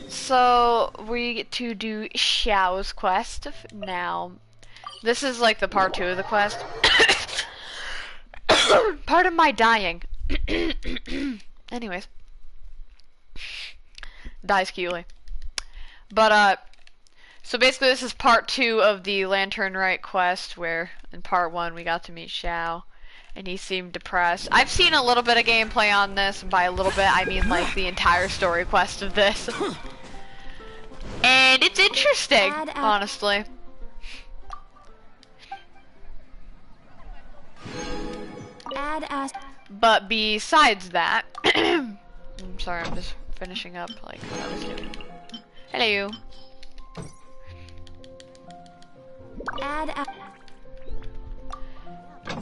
So we get to do Xiao's quest now. This is like the part 2 of the quest. Pardon my dying. Anyways. Dies cutely. But so basically this is part 2 of the Lantern Rite quest, where in part 1 we got to meet Xiao. And he seemed depressed. I've seen a little bit of gameplay on this, and by a little bit I mean like the entire story quest of this. And it's interesting, honestly. But besides that, I'm sorry, I'm just finishing up like what I was doing. Hello.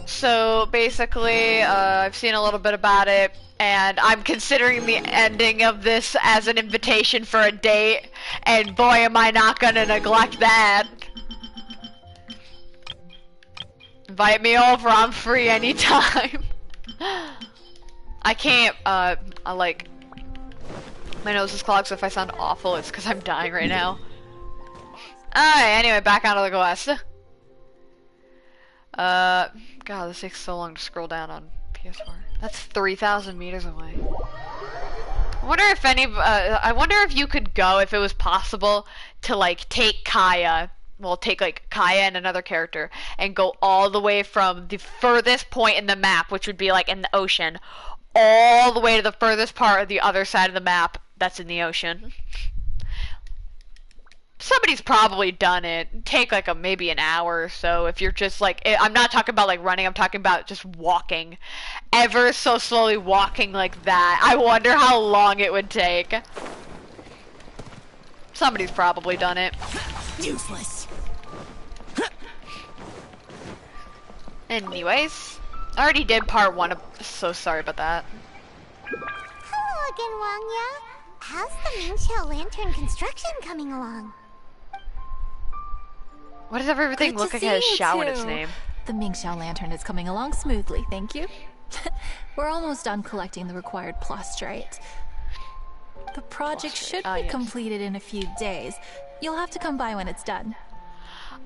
So basically, I've seen a little bit about it, and I'm considering the ending of this as an invitation for a date, and boy am I not gonna neglect that. Invite me over, I'm free anytime. I can't, I like, my nose is clogged, so if I sound awful, it's because I'm dying right now. Alright, anyway, back onto the quest. God, this takes so long to scroll down on PS4. That's 3,000 meters away. I wonder if I wonder if you could go, if it was possible, to like take Kaya, well, take like Kaya and another character, and go all the way from the furthest point in the map, which would be like in the ocean, all the way to the furthest part of the other side of the map that's in the ocean. Somebody's probably done it. Take like maybe an hour or so if you're just like, I'm not talking about like running, I'm talking about just walking. Ever so slowly walking like that. I wonder how long it would take. Somebody's probably done it. Useless. Anyways, I already did part 1, so sorry about that. Hello again, Wangya. How's the Mingxiao Lantern construction coming along? Why does everything look like it has Xiao in its name? The Mingxiao Lantern is coming along smoothly, thank you. We're almost done collecting the required plastrite. The project should be completed in a few days. You'll have to come by when it's done.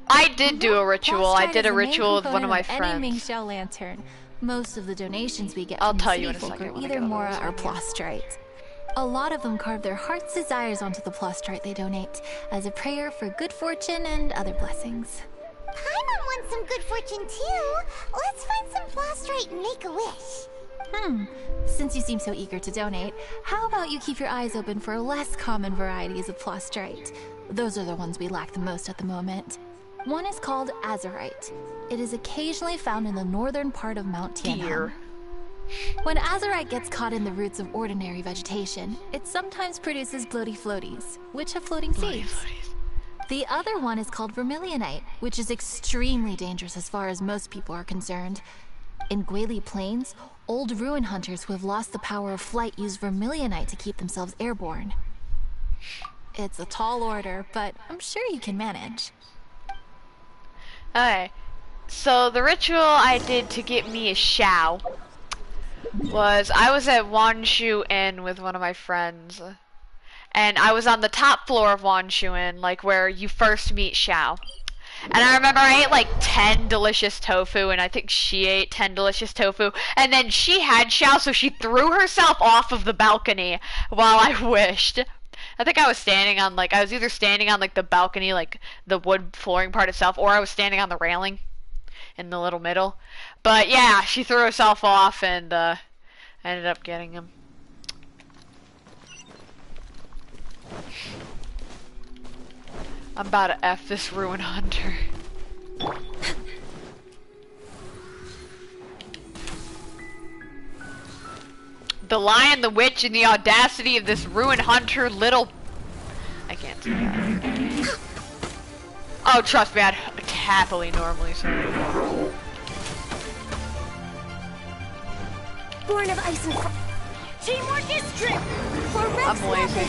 I did do a ritual. I did a ritual with one of my friends. Any Mingxiao Lantern. Most of the donations we get I'll from tell city you in a folk second are either Mora or plastrite. A lot of them carve their heart's desires onto the plastrite they donate, as a prayer for good fortune and other blessings. Paimon wants some good fortune too. Let's find some plastrite and make a wish. Since you seem so eager to donate, how about you keep your eyes open for less common varieties of plastrite? Those are the ones we lack the most at the moment. One is called azurite. It is occasionally found in the northern part of Mount Tianheng. When azurite gets caught in the roots of ordinary vegetation, it sometimes produces bloaty floaties, which have floating seeds. The other one is called vermilionite, which is extremely dangerous as far as most people are concerned. In Guili Plains, old ruin hunters who have lost the power of flight use vermilionite to keep themselves airborne. It's a tall order, but I'm sure you can manage. Okay, so the ritual I did to get me a Xiao was I was at Wanshu Inn with one of my friends, and I was on the top floor of Wanshu Inn, like where you first meet Xiao. And I remember I ate like 10 delicious tofu, and I think she ate 10 delicious tofu, and then she had Xiao, so she threw herself off of the balcony while I wished. I think I was standing on like, I was either standing on like the balcony, like the wood flooring part itself, or I was standing on the railing in the little middle. But yeah, she threw herself off, and I ended up getting him. I'm about to F this ruin hunter. The lion, the witch, and the audacity of this ruin hunter little... I can't say that. Oh, trust me, I'd happily normally say it. Born of ice and teamwork is strength. For Rex I'm lazy.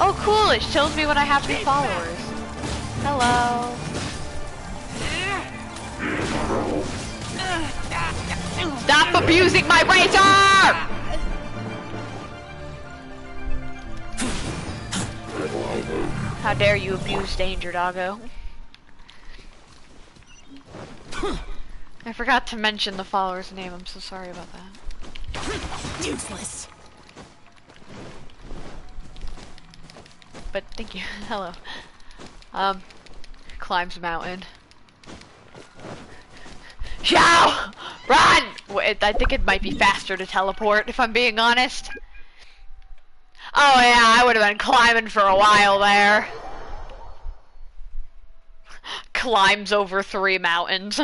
Oh, cool! It shows me when I have new followers. Hello. Stop abusing my razor! How dare you abuse danger, doggo? I forgot to mention the follower's name. I'm so sorry about that. Useless. But thank you. Hello. Climbs mountain. Xiao! Run! Wait, I think it might be faster to teleport, if I'm being honest. Oh yeah, I would have been climbing for a while there. Climbs over 3 mountains.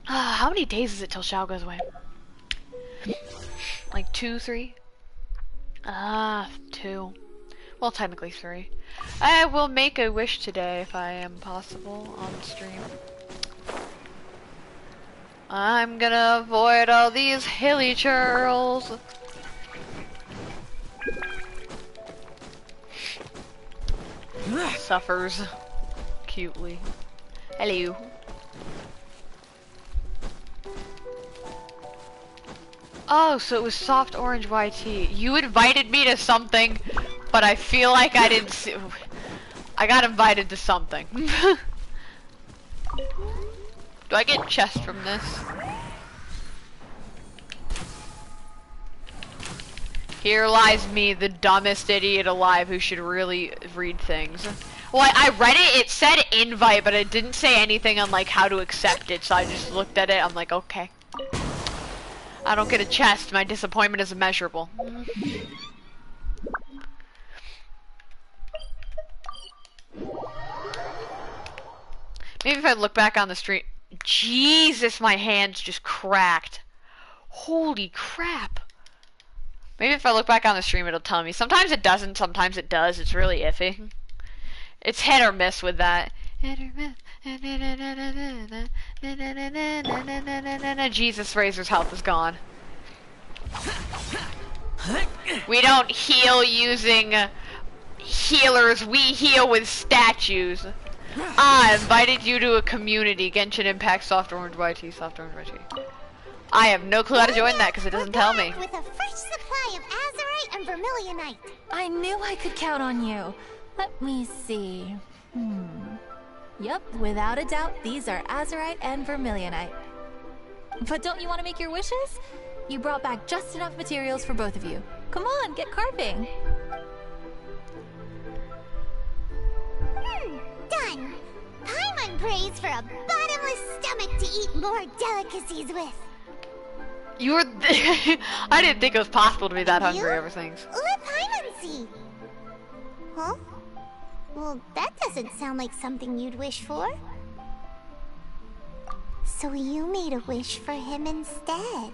How many days is it till Xiao goes away? Like 2, 3? 2. Well, technically 3. I will make a wish today if I am possible on stream. I'm gonna avoid all these hilly churls. Suffers cutely. Hello. Oh, so it was soft orange YT. You invited me to something, but I feel like I didn't see. I got invited to something. Do I get chest from this? Here lies me, the dumbest idiot alive who should really read things. Well, I read it, it said invite, but it didn't say anything on like how to accept it, so I just looked at it, I'm like, okay. I don't get a chest, my disappointment is immeasurable. Maybe if I look back on the stream. Jesus, my hands just cracked. Holy crap. Maybe if I look back on the stream it'll tell me. Sometimes it doesn't, sometimes it does. It's really iffy. It's hit or miss with that. Hit or miss. Jesus, Razor's health is gone. We don't heal using healers, we heal with statues. I invited you to a community, Genshin Impact, Soft Orange YT, Soft Orange YT. I have no clue how to join that because it doesn't tell me. With a fresh supply of azurite and vermilionite. I knew I could count on you. Let me see. Yep, without a doubt, these are azurite and vermilionite. But don't you want to make your wishes? You brought back just enough materials for both of you. Come on, get carving. Done. Paimon prays for a bottomless stomach to eat more delicacies with. You were. I didn't think it was possible to be that hungry over things. Let Paimon see. Huh? Well, that doesn't sound like something you'd wish for. So you made a wish for him instead.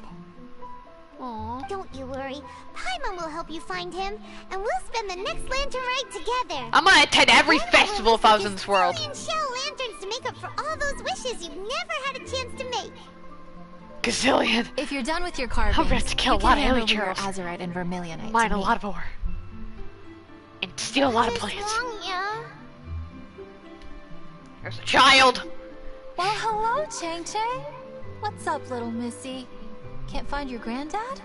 Aww. Don't you worry. Paimon will help you find him, and we'll spend the next lantern rite together. I'm gonna attend every Paimon festival if I was in this world. Shell lanterns to make up for all those wishes you've never had a chance to make. Gazillion. If you're done with your carvings, I'm gonna have to kill a you lot can of hand hilly over your churls. azurite and vermilionite. Mine to a me. lot of ore. And steal a lot of Miss plants. Samya. There's a child. Well, hello, Chang Chang. What's up, little missy? Can't find your granddad?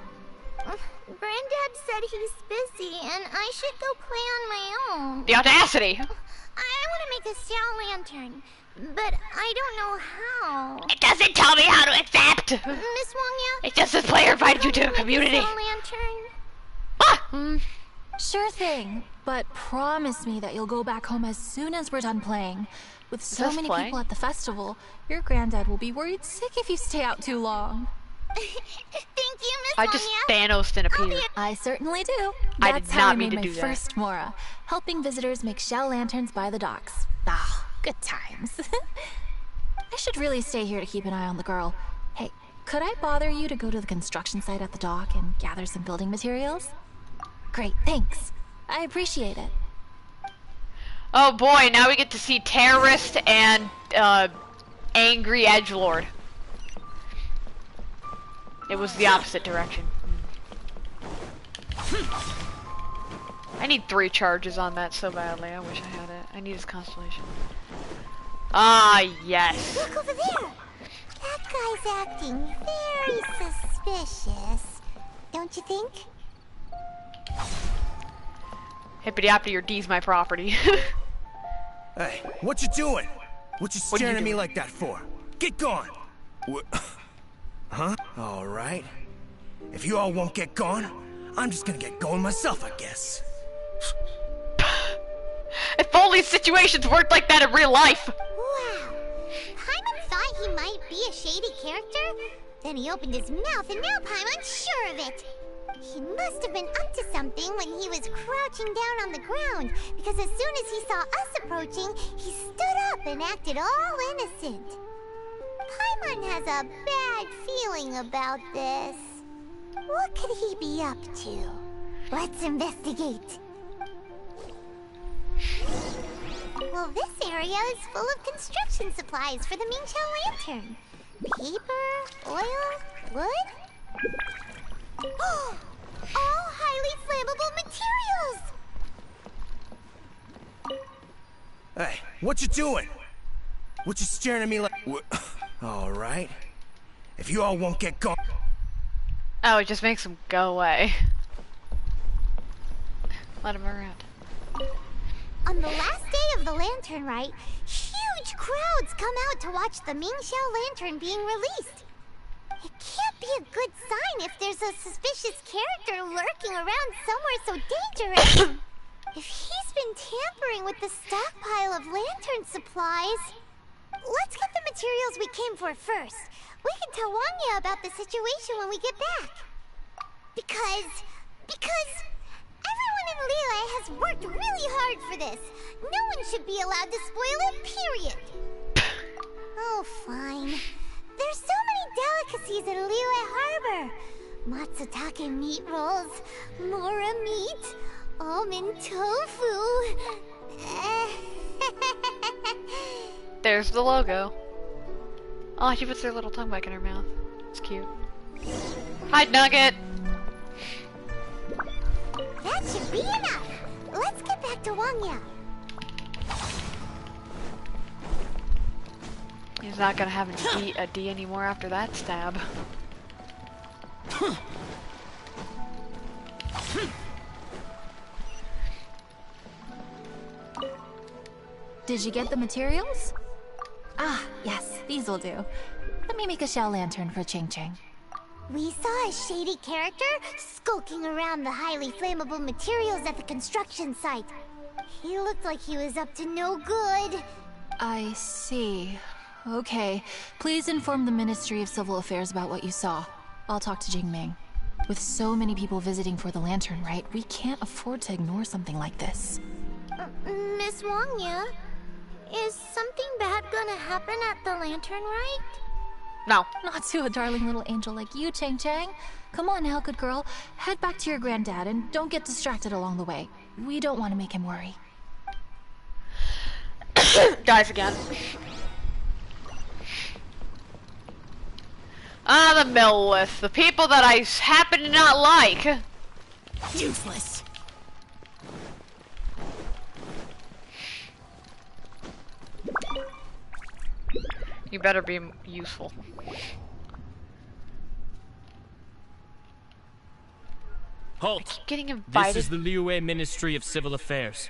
Granddad said he's busy, and I should go play on my own. The audacity. I want to make a shell lantern, but I don't know how. It doesn't tell me how to accept. Miss Wangya? It just says player invited you to a community. Shell lantern? Ah! Sure thing, but promise me that you'll go back home as soon as we're done playing. With so this many playing? people at the festival, your granddad will be worried sick if you stay out too long. Thank you, Miss I just Wangya. Thanos in a I'll be Peter. I certainly do. I That's did how not I mean made to my do that. first Mora, helping visitors make shell lanterns by the docks. Ah, good times. I should really stay here to keep an eye on the girl. Hey, could I bother you to go to the construction site at the dock and gather some building materials? Great, thanks. I appreciate it. Oh boy, now we get to see terrorist and angry edgelord. It was the opposite direction. I need 3 charges on that so badly. I wish I had it. I need his constellation. Ah, yes. Look over there! That guy's acting very suspicious. Don't you think? Hippity hoppity, your D's my property. Hey, what you doing? What you What are you staring at me doing? like that for? Get gone! Huh? Alright. If you all won't get gone, I'm just gonna get going myself, I guess. If only situations worked like that in real life. Wow. Paimon thought he might be a shady character? Then he opened his mouth and now Paimon's sure of it. He must have been up to something when he was crouching down on the ground, because as soon as he saw us approaching, he stood up and acted all innocent. Paimon has a bad feeling about this. What could he be up to? Let's investigate. Well, this area is full of construction supplies for the Mingqiao lantern. Paper, oil, wood. All highly flammable materials! Hey, what you doing? What you staring at me like? Alright. If you all won't get gone. Oh, it just makes him go away. Let him around. On the last day of the Lantern Rite, huge crowds come out to watch the Mingqiao lantern being released. It can't be a good sign if there's a suspicious character lurking around somewhere so dangerous. If he's been tampering with the stockpile of lantern supplies... Let's get the materials we came for first. We can tell Wanya about the situation when we get back. Because everyone in Liyue has worked really hard for this. No one should be allowed to spoil it, period. Oh, fine. There's so many delicacies at Liyue Harbor. Matsutake meat rolls, mora meat, almond tofu. There's the logo. Oh, she puts her little tongue back in her mouth. It's cute. Hi, Nugget! That should be enough. Let's get back to Wangya. He's not gonna have a D anymore after that stab. Did you get the materials? Ah, yes, these will do. Let me make a shell lantern for Ching Ching. We saw a shady character skulking around the highly flammable materials at the construction site. He looked like he was up to no good. I see. Okay, please inform the Ministry of Civil Affairs about what you saw. I'll talk to Jingming. With so many people visiting for the Lantern Rite, we can't afford to ignore something like this. Miss Wangya, is something bad gonna happen at the Lantern Rite? No. Not to a darling little angel like you, Chang Chang. Come on now, good girl. Head back to your granddad and don't get distracted along the way. We don't want to make him worry. Dies again. Ah, the Millith. The people that I happen to not like. Useless. You better be useful. Halt! Getting invited. This is the Liyue Ministry of Civil Affairs.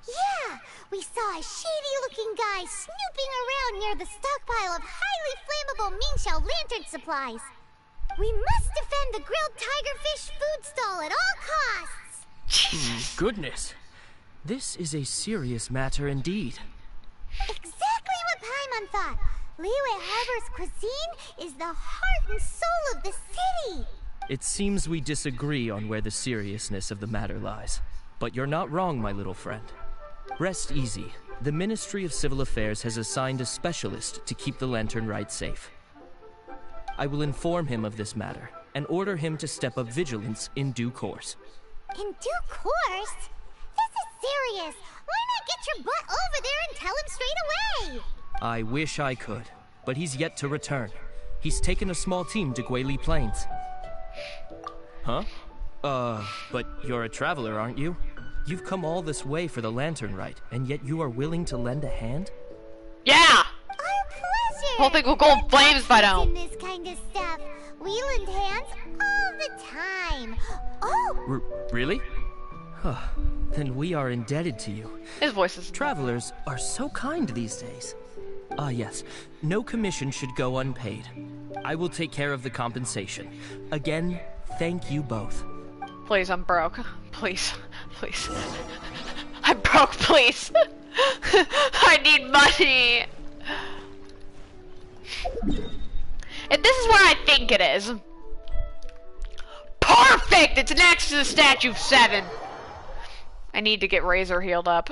Yeah, we saw a shady-looking guy snooping around near the stockpile of highly flammable Mingqiao lantern supplies. We must defend the grilled tigerfish food stall at all costs. Goodness. This is a serious matter indeed. Exactly what Paimon thought. Liyue Harbor's cuisine is the heart and soul of the city. It seems we disagree on where the seriousness of the matter lies. But you're not wrong, my little friend. Rest easy. The Ministry of Civil Affairs has assigned a specialist to keep the Lantern Rite safe. I will inform him of this matter and order him to step up vigilance in due course. In due course? This is serious. Why not get your butt over there and tell him straight away? I wish I could, but he's yet to return. He's taken a small team to Guili Plains. Huh? But you're a traveler, aren't you? You've come all this way for the lantern rite, and yet you are willing to lend a hand? Yeah! Our pleasure! Whole thing will go in flames if I don't. In this kind of stuff. We lend hands all the time. Oh! Really? Huh. Then we are indebted to you. His voice is... Travelers are so kind these days. Ah, yes. No commission should go unpaid. I will take care of the compensation. Again, thank you both. Please, I'm broke. Please. Please. I'm broke, please. I need money. And this is where I think it is. Perfect! It's next to the Statue of 7. I need to get Razor healed up.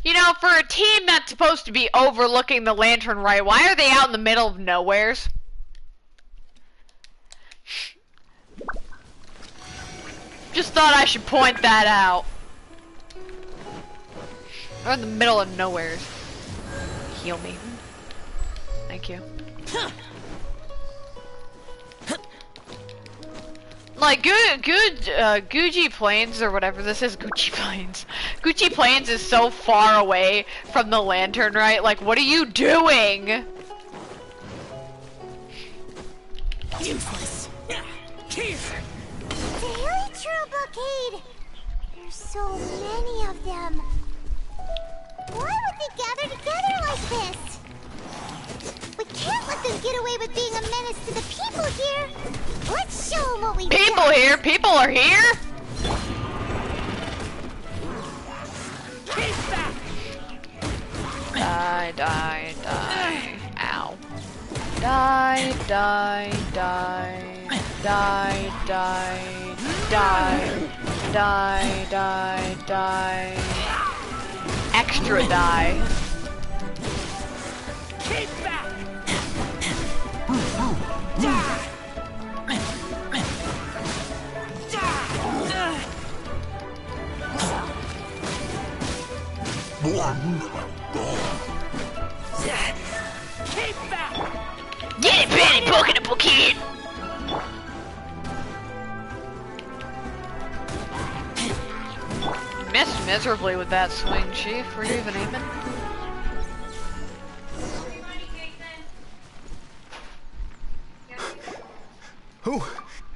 You know, for a team that's supposed to be overlooking the Lantern Rite, why are they out in the middle of nowheres? Just thought I should point that out. They're in the middle of nowheres. Heal me. Thank you. Like, Gucci Plains, or whatever this is, Gucci Plains. Gucci Plains is so far away from the Lantern, right? Like, what are you doing? Useless. Daily True Blockade! There's so many of them. Why would they gather together like this? We can't let them get away with being a menace to the people here. Let's show them what we got. People here? People are here? Die, die, die. Ow. Die, die, die. Die, die, die. Die, die, die. Extra die. Keep back! Keep back! Get it, Penny! Poke it, poke it! Missed miserably with that swing, Chief. Were you even aiming? Who?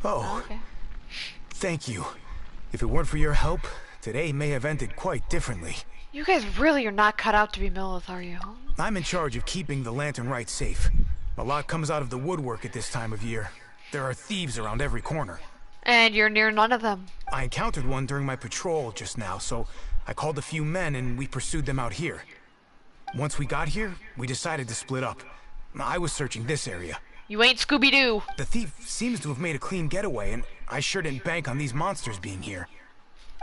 Oh, Okay. thank you. If it weren't for your help, today may have ended quite differently. You guys really are not cut out to be military, are you? I'm in charge of keeping the Lantern Rite safe. A lot comes out of the woodwork at this time of year. There are thieves around every corner. And you're near none of them. I encountered one during my patrol just now, so I called a few men and we pursued them out here. Once we got here, we decided to split up. I was searching this area. You ain't Scooby-Doo. The thief seems to have made a clean getaway, and I sure didn't bank on these monsters being here.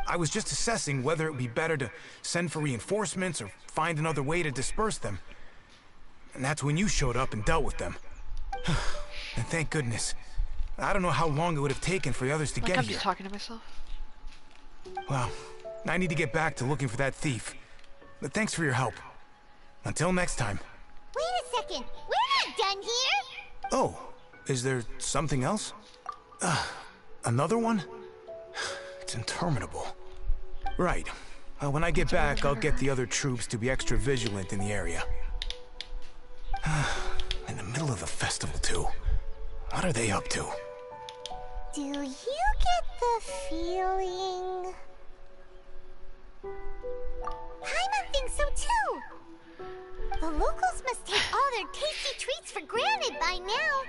I was just assessing whether it would be better to send for reinforcements or find another way to disperse them. And that's when you showed up and dealt with them. And thank goodness. I don't know how long it would have taken for the others to Like get I'm here. just talking to myself. Well, I need to get back to looking for that thief. But thanks for your help. Until next time. Wait a second. We're not done here. Oh, is there something else? Another one? It's interminable. Right. When I get back, I'll get the other troops to be extra vigilant in the area. In the middle of the festival, too. What are they up to? Do you get the feeling? Paimon thinks so too. The locals must take all their tasty treats for granted by now.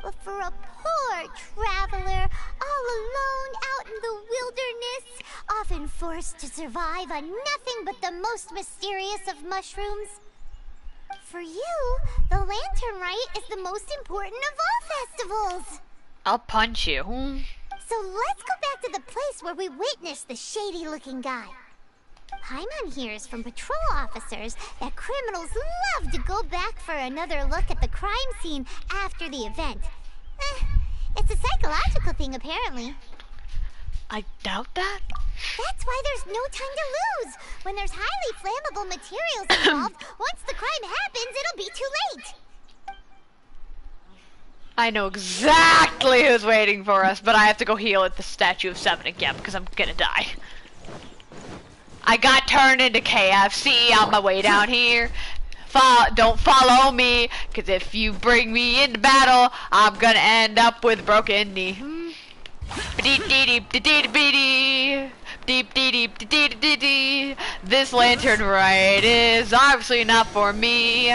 But for a poor traveler, all alone out in the wilderness, often forced to survive on nothing but the most mysterious of mushrooms, for you, the Lantern Rite is the most important of all festivals. I'll punch you. So let's go back to the place where we witnessed the shady-looking guy. Paimon hears from patrol officers that criminals love to go back for another look at the crime scene after the event. It's a psychological thing, apparently. I doubt that. That's why there's no time to lose. When there's highly flammable materials involved, once the crime happens, it'll be too late. I know exactly who's waiting for us, but I have to go heal at the Statue of Seven again because I'm gonna die. I got turned into KFC on my way down here. Don't follow me, cause if you bring me into battle, I'm gonna end up with a broken knee. This lantern right is obviously not for me.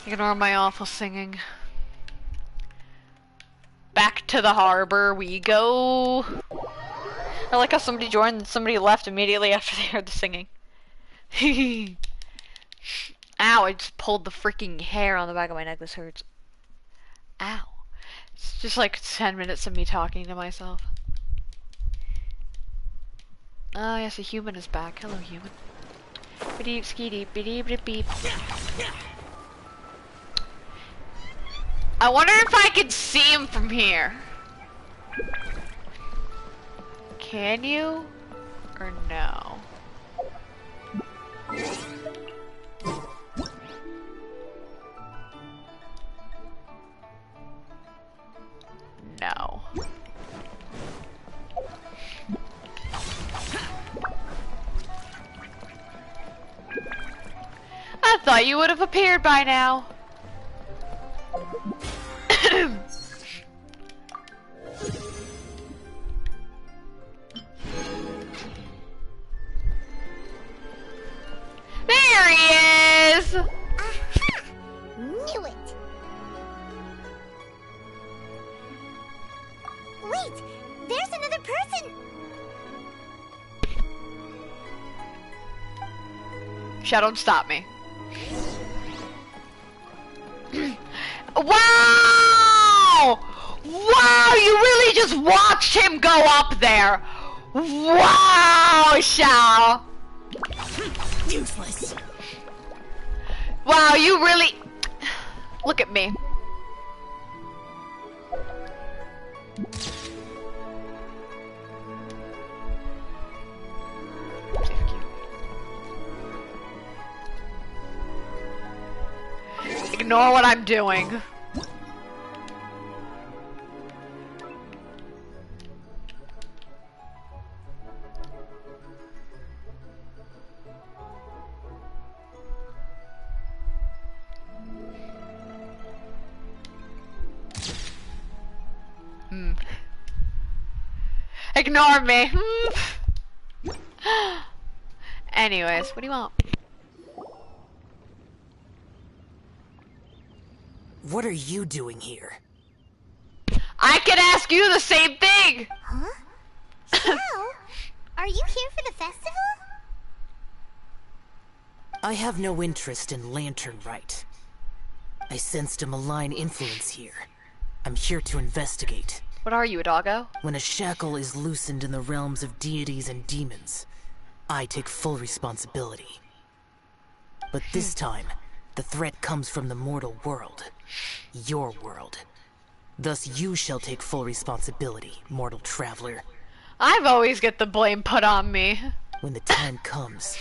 Ignore my awful singing. Back to the harbor we go. I like how somebody joined and somebody left immediately after they heard the singing. Ow, I just pulled the freaking hair on the back of my neck. This hurts. Ow. It's just like 10 minutes of me talking to myself. Oh yes, a human is back. Hello, human. Beep skee beep beep beep. I wonder if I can see him from here. Can you? Or no? No. I thought you would have appeared by now. There he is! Aha! Knew it! Wait! There's another person! Shadow, don't stop me. Wow! Wow, you really just watched him go up there. Wow, Shao. Useless. Wow, you really... Look at me. Ignore what I'm doing. Ignore me. Anyways, what do you want? What are you doing here? I can ask you the same thing! Huh? Shao, are you here for the festival? I have no interest in Lantern Rite. I sensed a malign influence here. I'm here to investigate. What are you, a doggo? When a shackle is loosened in the realms of deities and demons, I take full responsibility. But this time, the threat comes from the mortal world. Your world. Thus you shall take full responsibility, mortal traveler. I've always get the blame put on me. When the time comes,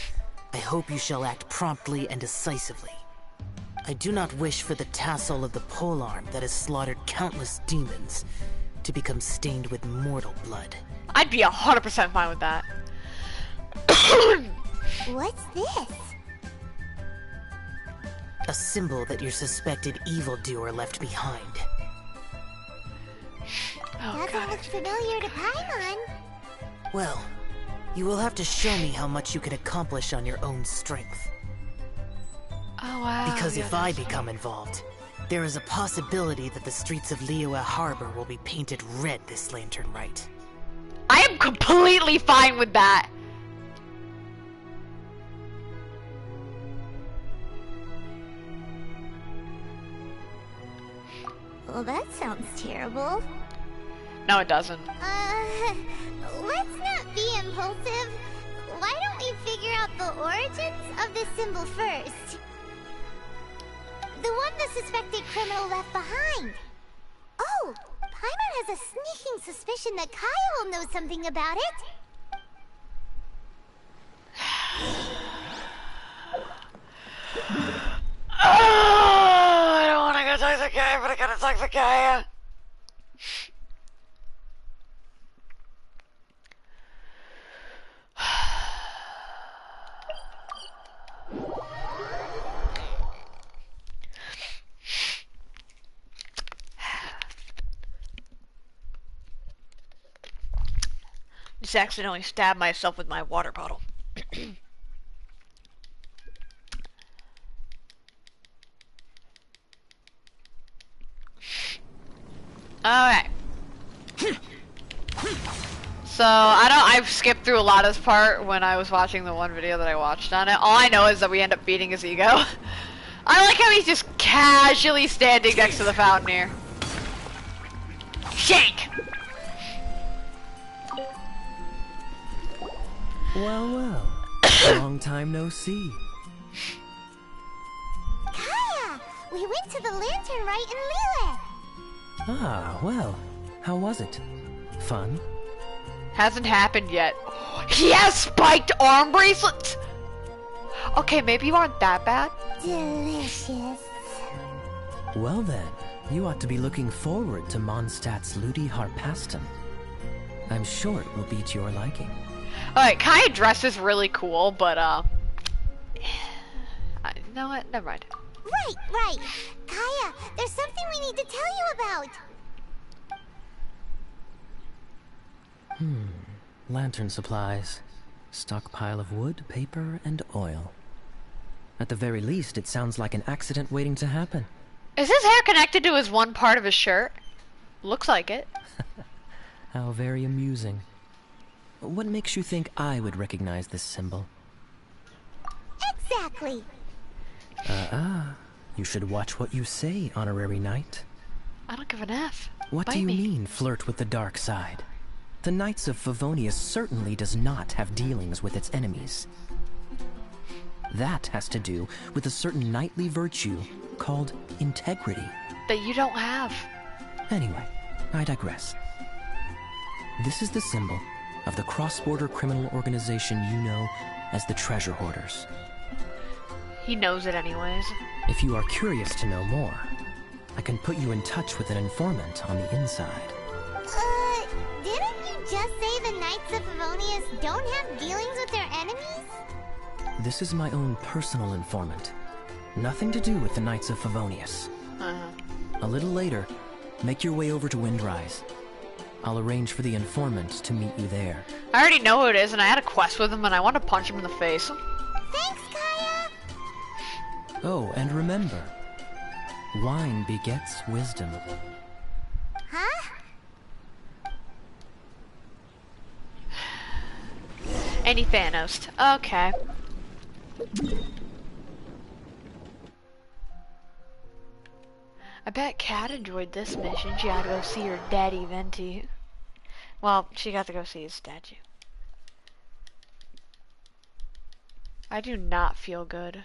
I hope you shall act promptly and decisively. I do not wish for the tassel of the polearm that has slaughtered countless demons to become stained with mortal blood. I'd be 100% fine with that. What's this? A symbol that your suspected evildoer left behind. Oh, Doesn't God. look familiar to Paimon. Well, you will have to show me how much you can accomplish on your own strength. Oh, wow. Because yeah, if I that's- become involved, there is a possibility that the streets of Liyue Harbor will be painted red this Lantern Rite. I am completely fine with that. Well, that sounds terrible. No, it doesn't. Let's not be impulsive. Why don't we figure out the origins of this symbol first? The one the suspected criminal left behind. Oh, Paimon has a sneaking suspicion that Kaya will know something about it. Oh, I don't want to go talk to the guy, but I gotta talk to the guy. Just accidentally stabbed myself with my water bottle. Alright. So, I've skipped through a lot of this part when I was watching the one video that I watched on it. All I know is that we end up beating his ego. I like how he's just casually standing next to the fountain here. Shake! Well, well. Long time no see. Kaya! We went to the Lantern Rite in Lille. Ah, well. How was it? Fun? Hasn't happened yet. He has spiked arm bracelets! Okay, maybe you aren't that bad. Delicious. Well then, you ought to be looking forward to Mondstadt's Ludi Harpastum. I'm sure it will be to your liking. Alright, Kaya dresses really cool, but, you know what? Never mind. Right. Kaya, there's something we need to tell you about. Lantern supplies. Stockpile of wood, paper, and oil. At the very least, it sounds like an accident waiting to happen. Is his hair connected to his one part of his shirt? Looks like it. How very amusing. What makes you think I would recognize this symbol? Exactly. You should watch what you say, honorary knight. I don't give an F. What Bite do you me. mean, flirt with the dark side? The Knights of Favonius certainly does not have dealings with its enemies. That has to do with a certain knightly virtue called integrity. That you don't have. Anyway, I digress. This is the symbol of the cross-border criminal organization you know as the Treasure Hoarders. He knows it anyways. If you are curious to know more, I can put you in touch with an informant on the inside. Didn't you just say the Knights of Favonius don't have dealings with their enemies? This is my own personal informant. Nothing to do with the Knights of Favonius. A little later, make your way over to Windrise. I'll arrange for the informant to meet you there. I already know who it is, and I had a quest with him, and I want to punch him in the face. Thanks, Kaya! Oh, and remember, wine begets wisdom. Huh? Any Thanos. Okay. I bet Kat enjoyed this mission. She got to go see her daddy, Venti. Well, she got to go see his statue. I do not feel good.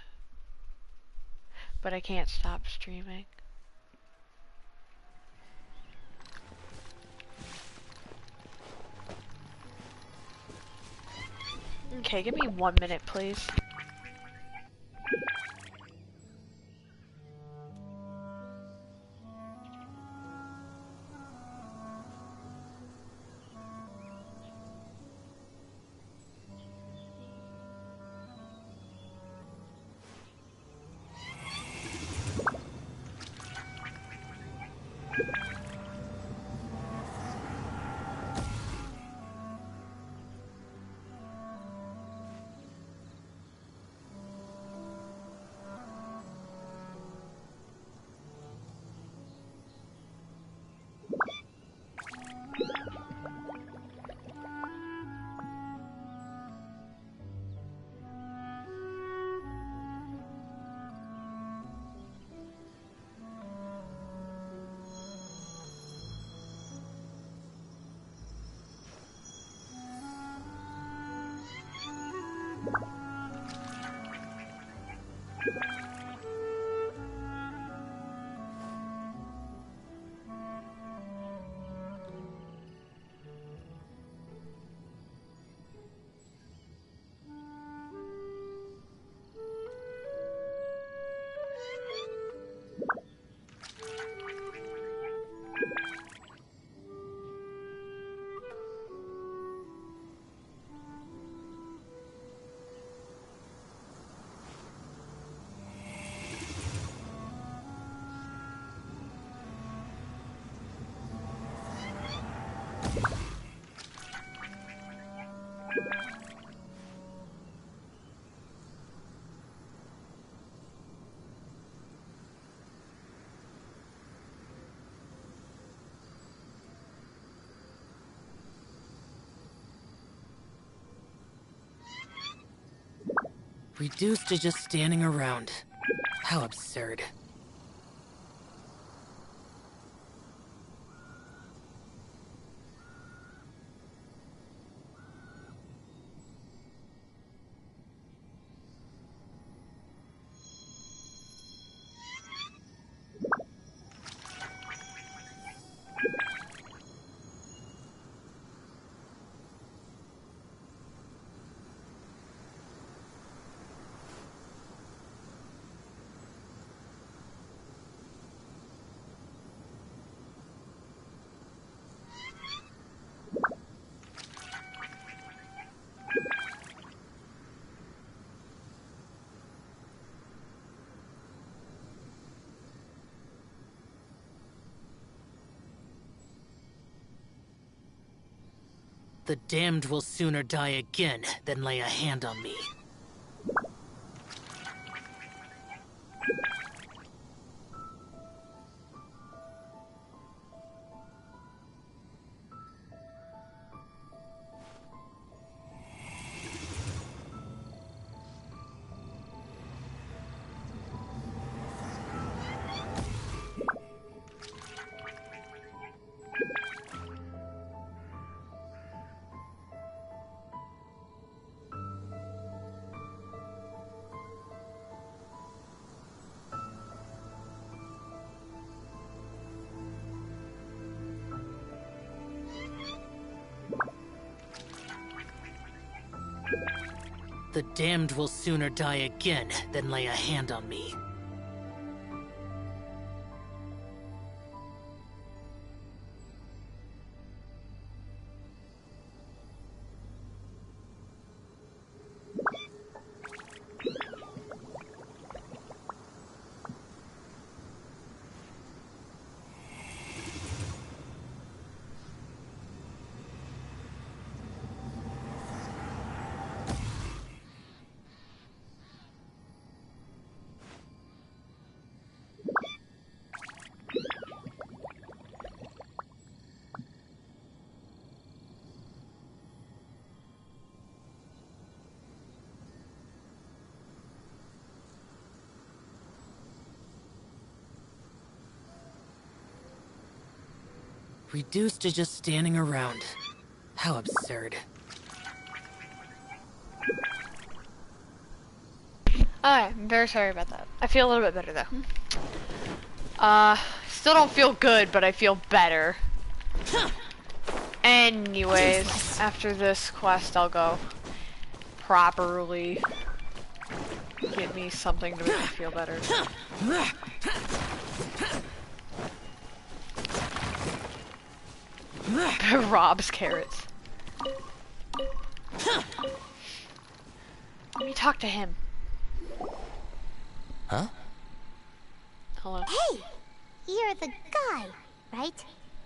But I can't stop streaming. Okay, give me 1 minute, please. Reduced to just standing around. How absurd. The damned will sooner die again than lay a hand on me. The damned will sooner die again than lay a hand on me. Reduced to just standing around. How absurd. Alright, I'm very sorry about that. I feel a little bit better though. Still don't feel good, but I feel better. Anyways, after this quest I'll go properly get me something to make me feel better. Rob's carrots. Let me talk to him. Huh? Hello. Hey! You're the guy, right?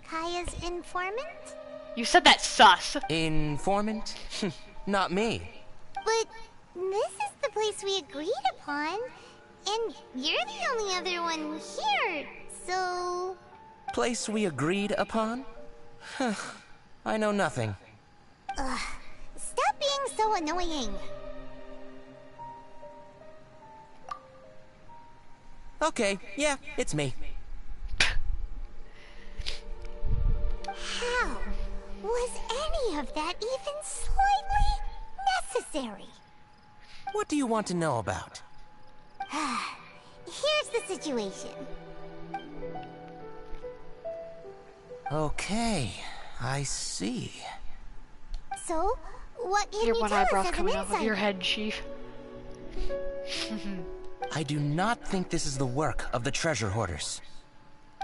Kaya's informant? You said that sus. Informant? Not me. But this is the place we agreed upon. And you're the only other one here, so... Place we agreed upon? I know nothing. Ugh. Stop being so annoying. Okay, yeah, it's me. How was any of that even slightly necessary? What do you want to know about? Here's the situation. Okay, I see. So, what can Your you one tell us eyebrow's as an coming off of your insider? head, Chief. I do not think this is the work of the treasure hoarders.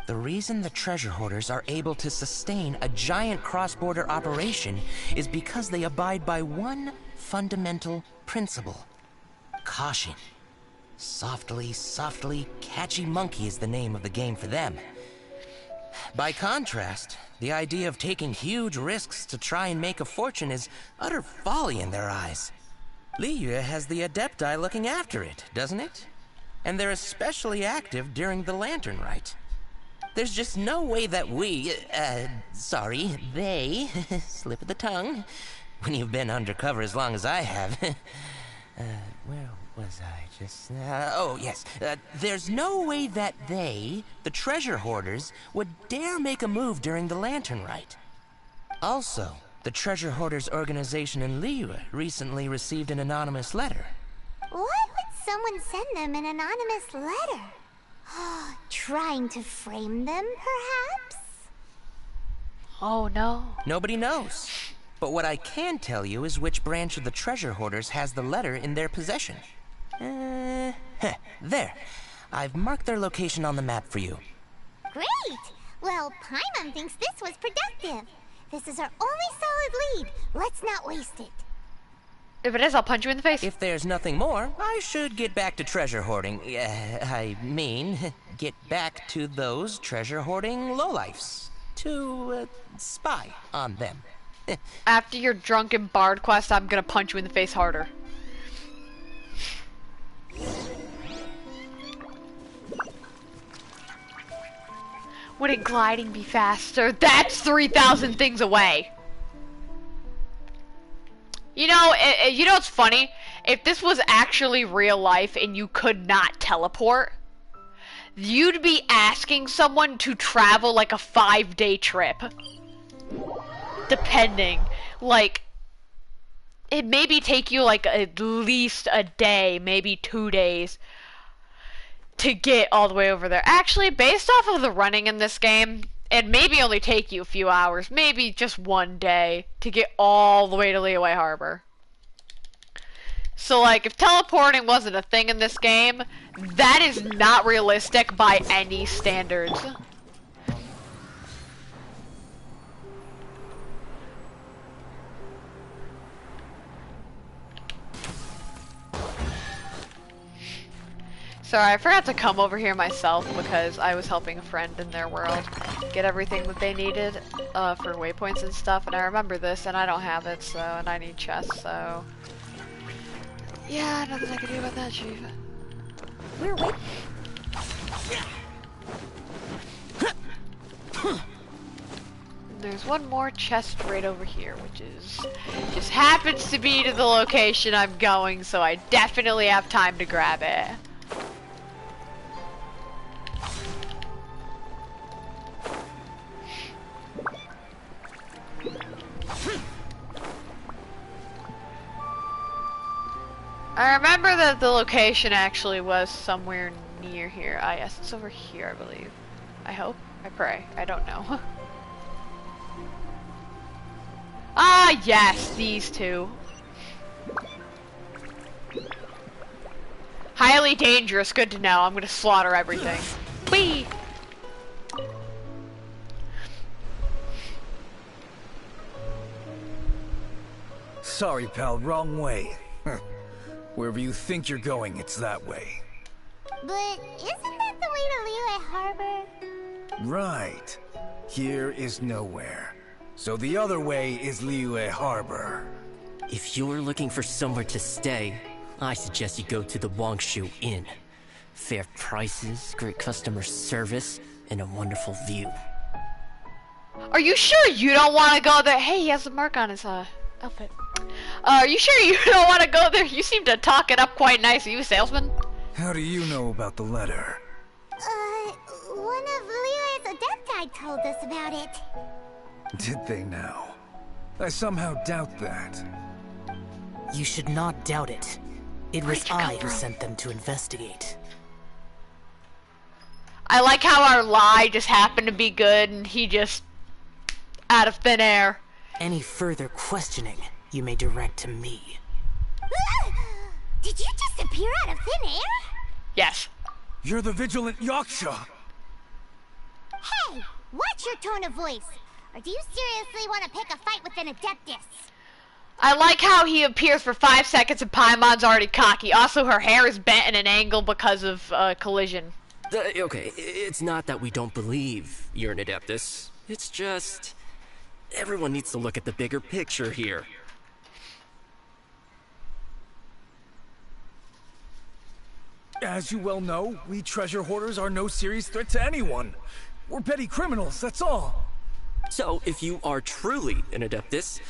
The reason the treasure hoarders are able to sustain a giant cross-border operation is because they abide by one fundamental principle. Caution. Softly, softly, catchy monkey is the name of the game for them. By contrast, The idea of taking huge risks to try and make a fortune is utter folly in their eyes. Liyue has the Adepti looking after it, doesn't it? And they're especially active during the Lantern Rite. There's just no way that they, slip of the tongue, when you've been undercover as long as I have. Where was I just... oh, yes. There's no way that they, the treasure hoarders, would dare make a move during the Lantern Rite. Also, the treasure hoarders organization in Liyue recently received an anonymous letter. Why would someone send them an anonymous letter? Trying to frame them, perhaps? Oh no. Nobody knows. But what I can tell you is which branch of the treasure hoarders has the letter in their possession. There. I've marked their location on the map for you. Great! Well, Paimon thinks this was productive. This is our only solid lead. Let's not waste it. If it is, I'll punch you in the face. If there's nothing more, I should get back to treasure hoarding. Get back to those treasure hoarding lowlifes. To, spy on them. After your drunken bard quest, I'm gonna punch you in the face harder. Wouldn't gliding be faster? That's 3,000 things away. You know what's funny? If this was actually real life and you could not teleport, you'd be asking someone to travel like a 5-day trip. Depending. Like, it maybe take you like at least a day, maybe 2 days to get all the way over there. Actually, based off of the running in this game, it maybe only take you a few hours, maybe just 1 day to get all the way to Liyue Harbor. So like, if teleporting wasn't a thing in this game, that is not realistic by any standards. Sorry, I forgot to come over here myself because I was helping a friend in their world get everything that they needed for waypoints and stuff, and I remember this, and I don't have it, so, and I need chests, so... Yeah, nothing I can do about that, Chief. We're waiting. There's one more chest right over here, which is... just happens to be to the location I'm going, so I definitely have time to grab it. I remember that the location actually was somewhere near here. Ah, yes, it's over here, I believe. I hope. I pray. I don't know. Ah, yes, these two. Highly dangerous. Good to know. I'm gonna slaughter everything. Whee! Sorry, pal, wrong way. Wherever you think you're going, it's that way. But isn't that the way to Liyue Harbor? Right. Here is nowhere. So the other way is Liyue Harbor. If you're looking for somewhere to stay, I suggest you go to the Wangshu Inn. Fair prices, great customer service, and a wonderful view. Are you sure you don't want to go there? Hey, he has a mark on his outfit. Are you sure you don't want to go there? You seem to talk it up quite nice. Are you a salesman? How do you know about the letter? One of Liyue's Adepti told us about it. Did they now? I somehow doubt that. You should not doubt it. It was I who sent them to investigate. I like how our lie just happened to be good and he just out of thin air. Any further questioning, you may direct to me. Did you just appear out of thin air? Yes. You're the vigilant Yaksha! Hey, watch your tone of voice. Or do you seriously want to pick a fight with an Adeptus? I like how he appears for 5 seconds and Paimon's already cocky. Also, her hair is bent at an angle because of collision. Okay, it's not that we don't believe you're an Adeptus. It's just... everyone needs to look at the bigger picture here. As you well know, we treasure hoarders are no serious threat to anyone. We're petty criminals, that's all. So, if you are truly an Adeptus,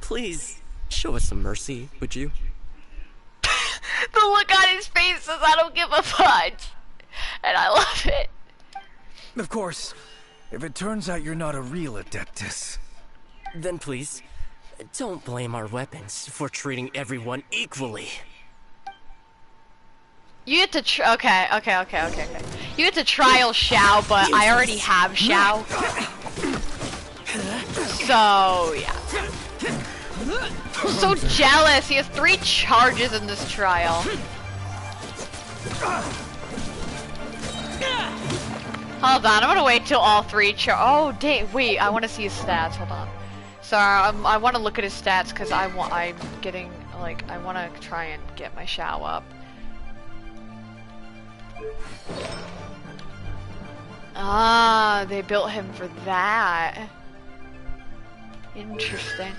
please show us some mercy, would you? The look on his face says, I don't give a fudge. And I love it. Of course, if it turns out you're not a real Adeptus. Then please, don't blame our weapons for treating everyone equally. You get to okay. You get to trial Xiao, but I already have Xiao. So, yeah. I'm so jealous. He has 3 charges in this trial. Hold on, I'm gonna wait till all 3 oh, dang, wait, I want to see his stats. Hold on. Sorry, I want to look at his stats because I'm getting, like, I want to try and get my Xiao up. Ah, they built him for that. Interesting.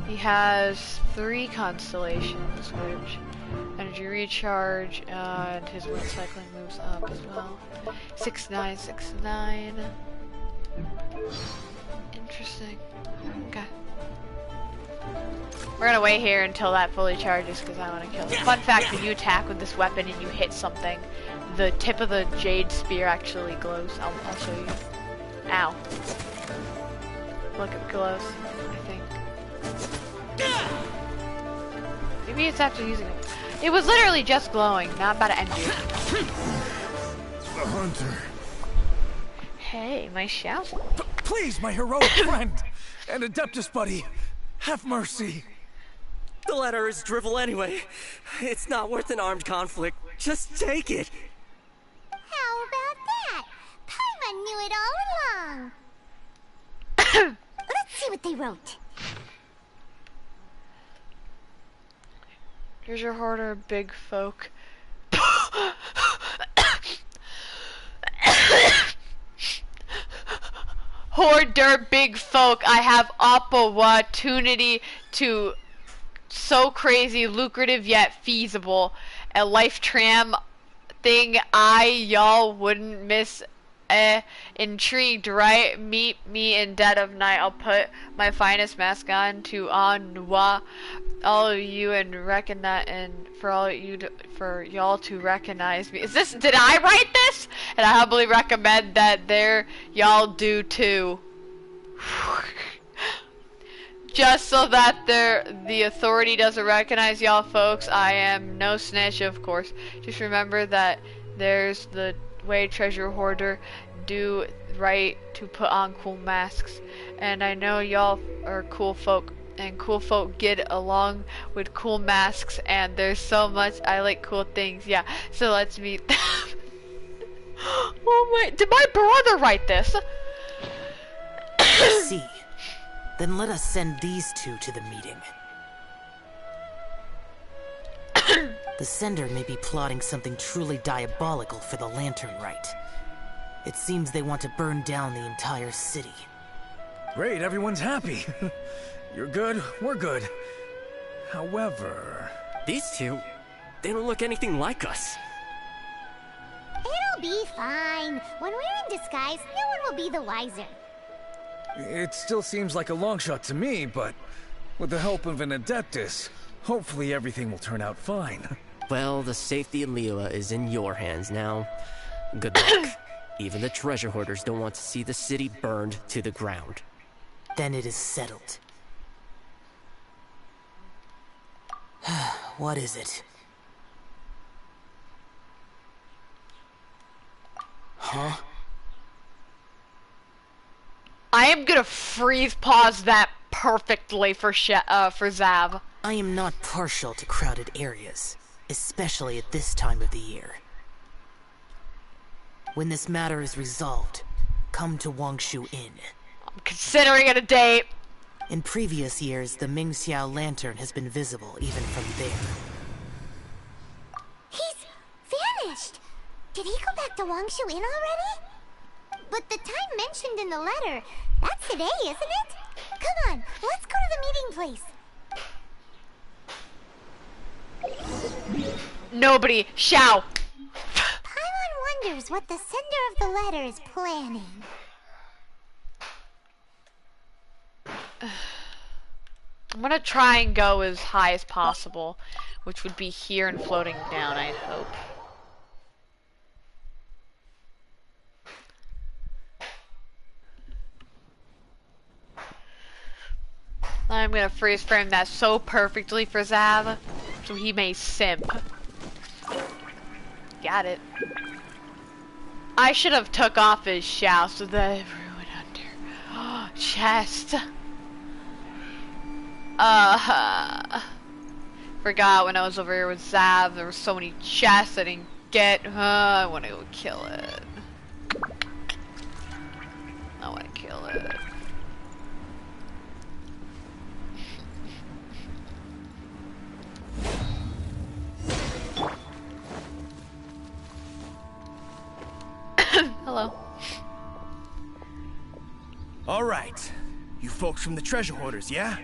He has 3 constellations, which energy recharge, and his wind cycling moves up as well. 6969. Interesting. Okay. We're gonna wait here until that fully charges because I want to kill him. Fun fact, when you attack with this weapon and you hit something, the tip of the jade spear actually glows. I'll show you. Ow. Look, it glows, I think. Maybe it's after using it. It was literally just glowing, not about to end you. The hunter. Hey, my Xiao. Please, my heroic friend and Adeptus buddy, have mercy. The letter is drivel anyway. It's not worth an armed conflict. Just take it. How about that? Paimon knew it all along. Let's see what they wrote. Here's your hoarder, big folk. Hoarder, big folk. I have opportunity to so crazy, lucrative yet feasible. A life tram thing y'all wouldn't miss. Intrigued, right? Meet me in dead of night. I'll put my finest mask on to envoy all of you and recognize, and for y'all to recognize me. Did I write this? And I humbly recommend that y'all do too. Just so that the authority doesn't recognize y'all folks. I am no snitch, of course. Just remember that there's the way treasure hoarder do right to put on cool masks, and I know y'all are cool folk, and cool folk get along with cool masks, and there's so much I like cool things. Yeah, so let's meet them. Oh my, did my brother write this? I see. Then let us send these 2 to the meeting. The sender may be plotting something truly diabolical for the Lantern Rite. It seems they want to burn down the entire city. Great, everyone's happy. You're good, we're good. However... These 2, they don't look anything like us. It'll be fine. When we're in disguise, no one will be the wiser. It still seems like a long shot to me, but with the help of an Adeptus, hopefully everything will turn out fine. Well, the safety of Liyue is in your hands now. Good luck. Even the treasure hoarders don't want to see the city burned to the ground. Then it is settled. What is it? Huh? I am gonna freeze pause that perfectly for Zav. I am not partial to crowded areas, especially at this time of the year. When this matter is resolved, come to Wangshu Inn. I'm considering it a date. In previous years, the Mingxiao lantern has been visible even from there. He's vanished. Did he go back to Wangshu Inn already? but the time mentioned in the letter, that's today, isn't it? Come on, let's go to the meeting place. Nobody. Shao. Paimon wonders what the sender of the letter is planning. I'm gonna try and go as high as possible, which would be here and floating down, I hope. I'm gonna freeze frame that so perfectly for Zav, so he may simp. Got it. I should have took off his Shao so that everyone under. Chest. Forgot when I was over here with Zav, there were so many chests I didn't get. I want to go kill it. I want to kill it. Hello. All right. You folks from the treasure hoarders, yeah?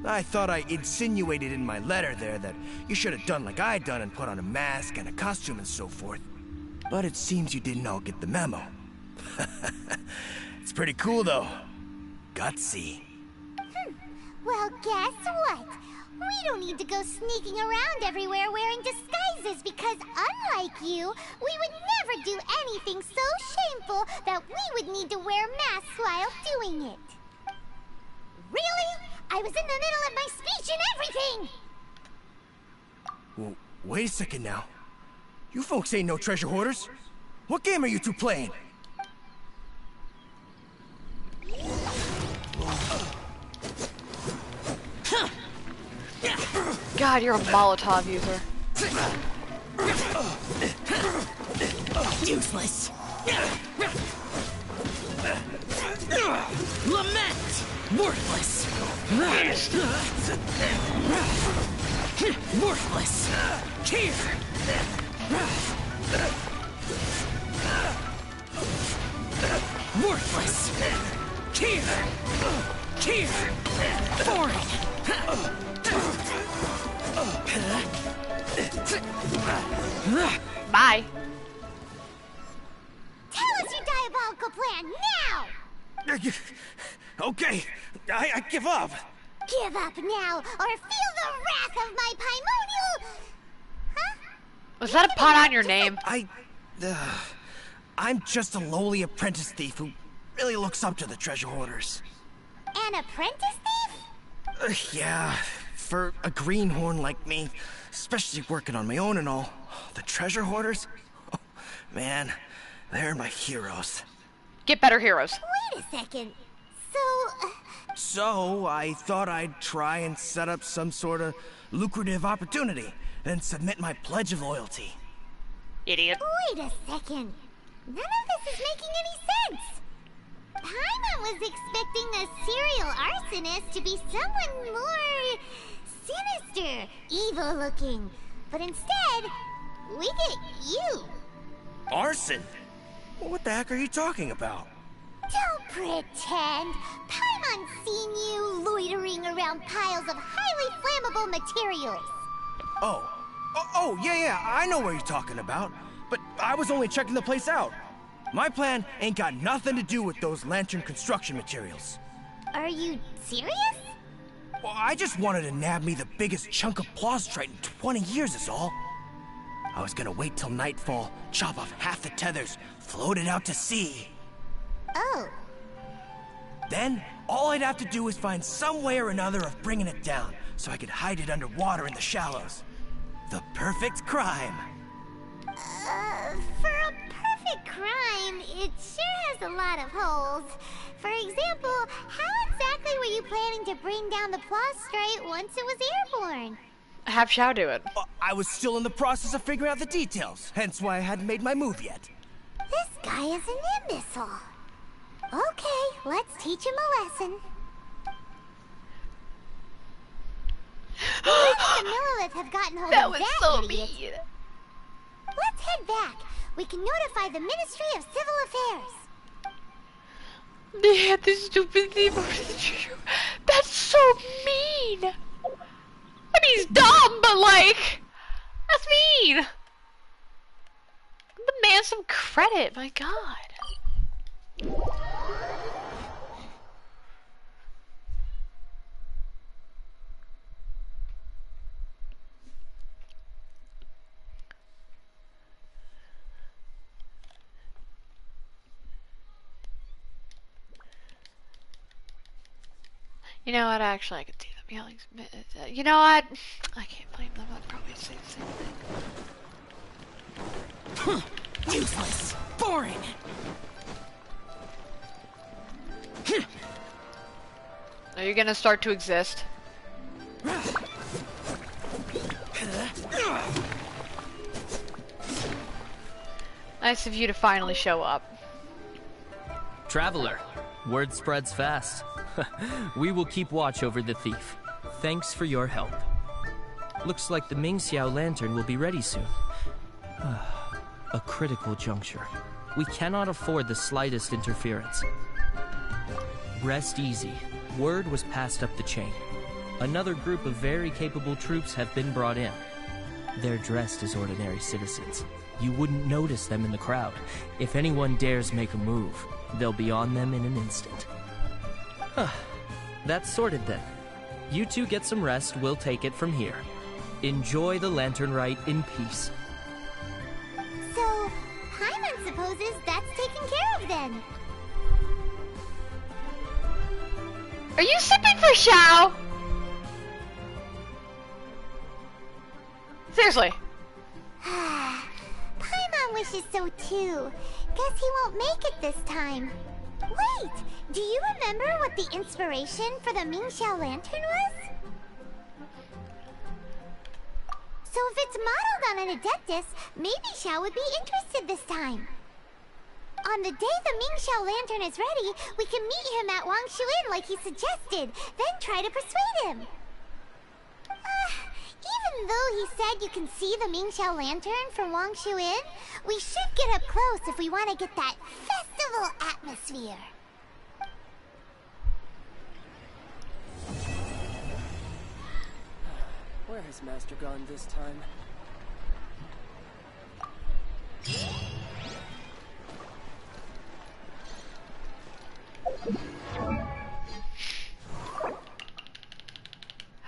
I thought I insinuated in my letter there that you should have done like I done and put on a mask and a costume and so forth. But it seems you didn't all get the memo. It's pretty cool, though. Gutsy. Well, guess what? We don't need to go sneaking around everywhere wearing disguises because unlike you, we would never do anything so shameful that we would need to wear masks while doing it. Really? I was in the middle of my speech and everything! Well, wait a second now. You folks ain't no treasure hoarders. What game are you two playing? God, you're a Molotov user. Useless. Lament. Worthless. Worthless. Here. Worthless. Here. Here. Boring. Bye. Tell us your diabolical plan now! Okay, I give up. Give up now, or feel the wrath of my Paimonial... Huh? Was that a pun on your name? I'm just a lowly apprentice thief who really looks up to the treasure hoarders. An apprentice thief? Yeah, for a greenhorn like me, especially working on my own and all, the treasure hoarders, oh, man, they're my heroes. Get better heroes. Wait a second. So, I thought I'd try and set up some sort of lucrative opportunity, and submit my pledge of loyalty. Idiot. Wait a second. None of this is making any sense. Paimon was expecting the serial arsonist to be someone more sinister, evil looking. But instead, we get you. Arson? What the heck are you talking about? Don't pretend. Paimon's seen you loitering around piles of highly flammable materials. Oh, yeah, I know what you're talking about. But I was only checking the place out. My plan ain't got nothing to do with those lantern construction materials. Are you serious? Well, I just wanted to nab me the biggest chunk of plaustrite in 20 years is all. I was gonna wait till nightfall, chop off half the tethers, float it out to sea. Oh. Then, all I'd have to do is find some way or another of bringing it down, so I could hide it underwater in the shallows. The perfect crime. For a perfect crime, it sure has a lot of holes. For example, how exactly were you planning to bring down the plaustrite once it was airborne? Have Shao do it. I was still in the process of figuring out the details, hence why I hadn't made my move yet. This guy is an imbecile. Okay, let's teach him a lesson. The Millilith have gotten hold That of was that so idiot. mean. Let's head back. We can notify the Ministry of Civil Affairs. They had this stupid thing over the treasure. That's so mean. I mean, he's dumb, but like, that's mean. Give the man some credit, my God. You know what? Actually, I could see them yelling. You know what? I can't blame them. I'd probably say the same thing. Useless. Boring. Are you gonna start to exist? Nice of you to finally show up. Traveler, word spreads fast. We will keep watch over the thief. Thanks for your help. Looks like the Mingxiao lantern will be ready soon. A critical juncture. We cannot afford the slightest interference. Rest easy. Word was passed up the chain. Another group of very capable troops have been brought in. They're dressed as ordinary citizens. You wouldn't notice them in the crowd. If anyone dares make a move, they'll be on them in an instant. That's sorted then. You two get some rest, we'll take it from here. Enjoy the lantern rite in peace. So, Paimon supposes that's taken care of then. Are you sipping for Xiao? Seriously. Paimon wishes so too. Guess he won't make it this time. Wait, do you remember what the inspiration for the Mingxiao lantern was? So if it's modeled on an Adeptus, maybe Xiao would be interested this time. On the day the Mingxiao lantern is ready, we can meet him at Wangshu Inn like he suggested, then try to persuade him. Even though he said you can see the Mingxiao lantern from Wangshu Inn, we should get up close if we want to get that festival atmosphere. Where has Master gone this time?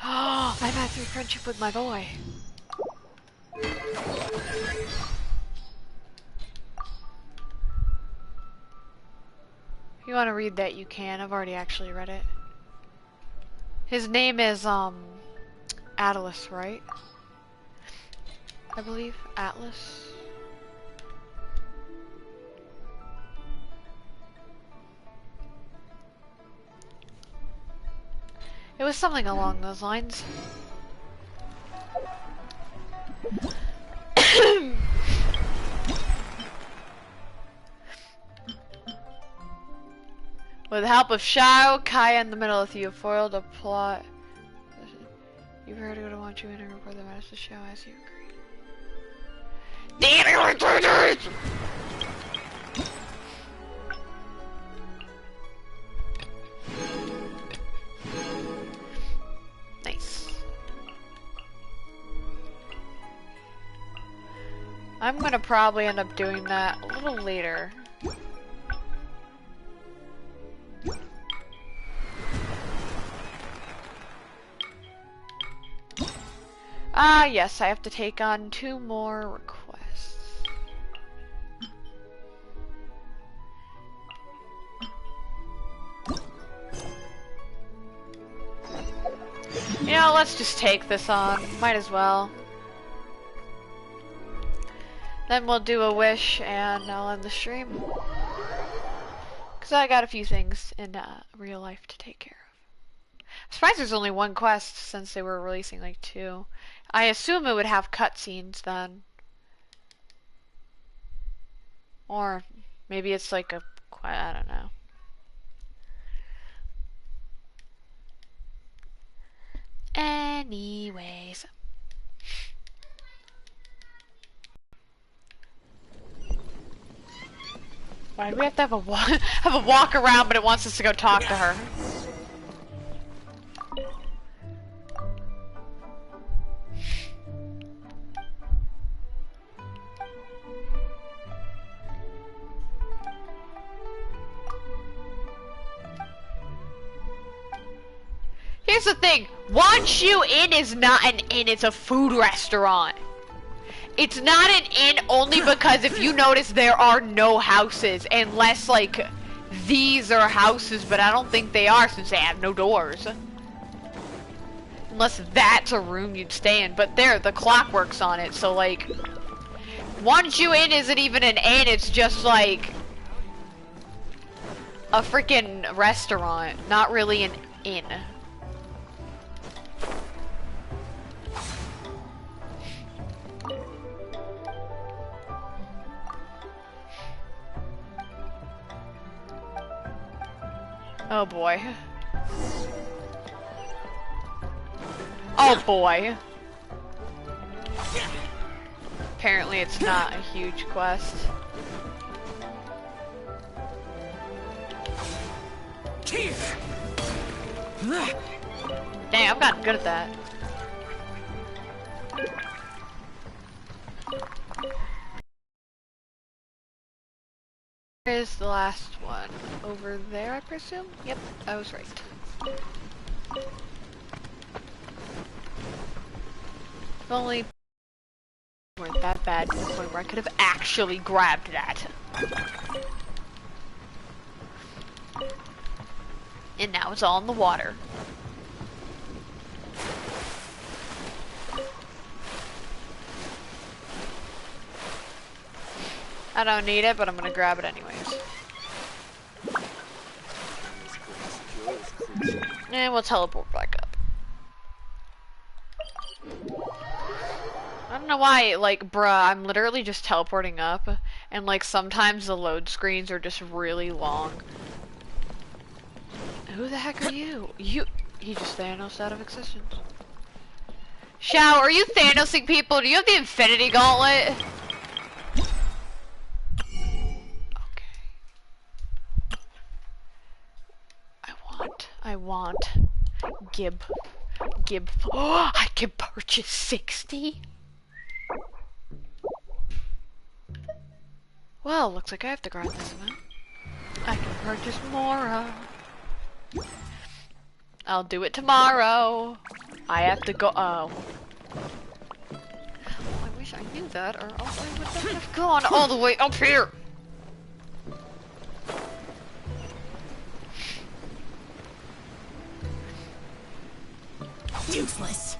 Oh, I've had through friendship with my boy. If you want to read that, you can. I've already actually read it. His name is, Atlas, right? I believe. Atlas. It was something along those lines. With the help of Xiao, Kai, and the middle of you foiled a plot. You prefer to go to Wangshu Inn and report the matters to Xiao as you agreed. Damn it! Nice. I'm gonna probably end up doing that a little later. Yes, I have to take on 2 more requests. You know, let's just take this on. Might as well. Then we'll do a wish and I'll end the stream. Because I got a few things in real life to take care of. I'm surprised there's only 1 quest since they were releasing like 2. I assume it would have cutscenes then. Or maybe it's like a, I don't know. Anyways. Why do we have to have a have a walk around, but it wants us to go talk to her? Here's the thing, Wanshu Inn is not an inn, it's a food restaurant. It's not an inn only because if you notice there are no houses, unless like these are houses, but I don't think they are since they have no doors. Unless that's a room you'd stay in, but there, the clock works on it, so like, Wanshu Inn isn't even an inn, it's just like a freaking restaurant, not really an inn. Oh boy. Oh boy. Apparently it's not a huge quest. Dang, I've gotten good at that. Where is the last one? Over there, I presume? Yep, I was right. If only weren't that bad to the point where I could have actually grabbed that. And now it's all in the water. I don't need it, but I'm gonna grab it anyways. And we'll teleport back up. I don't know why, like, bruh, I'm literally just teleporting up, and like sometimes the load screens are just really long. Who the heck are you? He just Thanos out of existence. Shao, are you Thanosing people? Do you have the Infinity Gauntlet? I want Gib. Oh, I can purchase 60? Well, looks like I have to grind this amount. I can purchase more. I'll do it tomorrow. I have to go. Oh. I wish I knew that, or else I would not have gone all the way up here. Useless.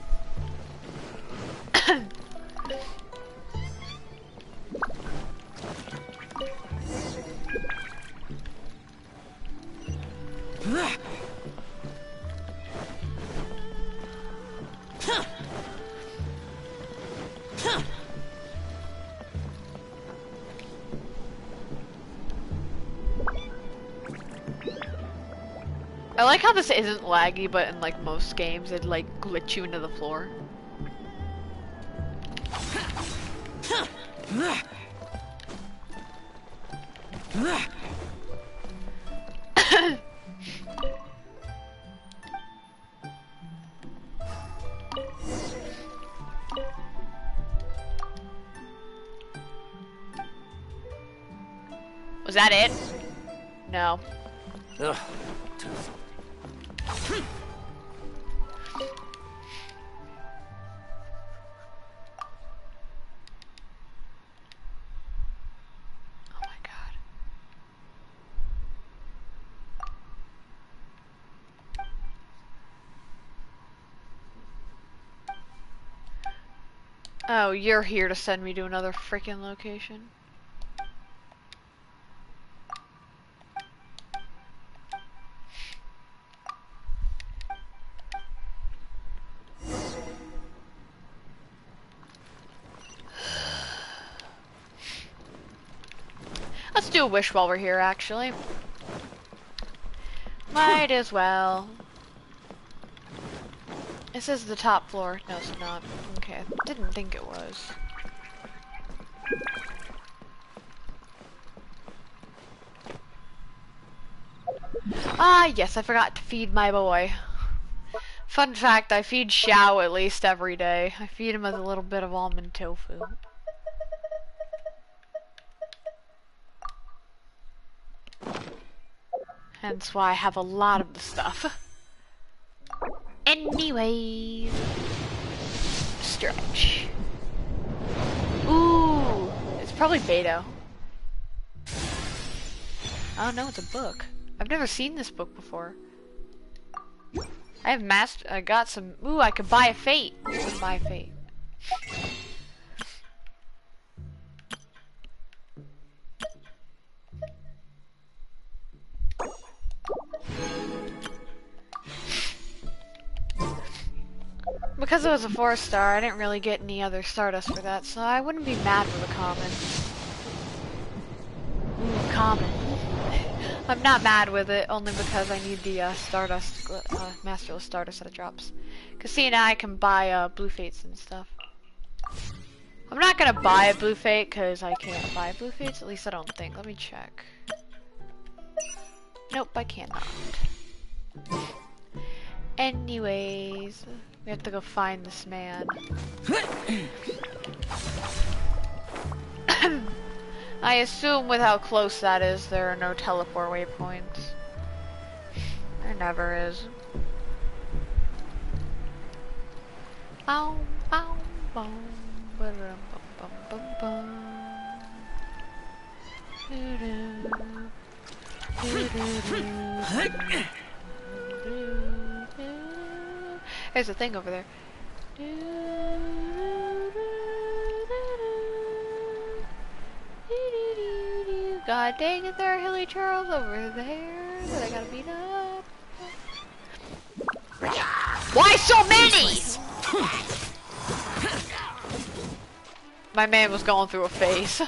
I like how this isn't laggy, but in like most games, it'd like glitch you into the floor. Was that it? No. Ugh. Oh, you're here to send me to another freaking location. Let's do a wish while we're here, actually. Might as well. This is the top floor. No, it's not. Okay, I didn't think it was. Ah, yes, I forgot to feed my boy. Fun fact, I feed Xiao at least every day. I feed him with a little bit of almond tofu. Hence why I have a lot of the stuff. Anyways, stretch. Ooh, it's probably Beto. Oh no, it's a book. I've never seen this book before. I got some. Ooh, I could buy a fate. I could buy a fate. Because it was a 4-star, I didn't really get any other Stardust for that, so I wouldn't be mad with a common. Ooh, common. I'm not mad with it, only because I need the Stardust, Masterless Stardust that it drops. Cause see, now I can buy Blue Fates and stuff. I'm not gonna buy a Blue Fate, cause I can't buy Blue Fates, at least I don't think. Let me check. Nope, I cannot. Anyways, we have to go find this man. I assume with how close that is, there are no teleport waypoints. There never is. Bow, bow, bow, ba-dum, bum, bum, bum, bum. Doo-doo. Doo-doo-doo. There's a thing over there. God dang it, there are Hilly Charles over there that I gotta beat up. Why so many? My man was going through a phase.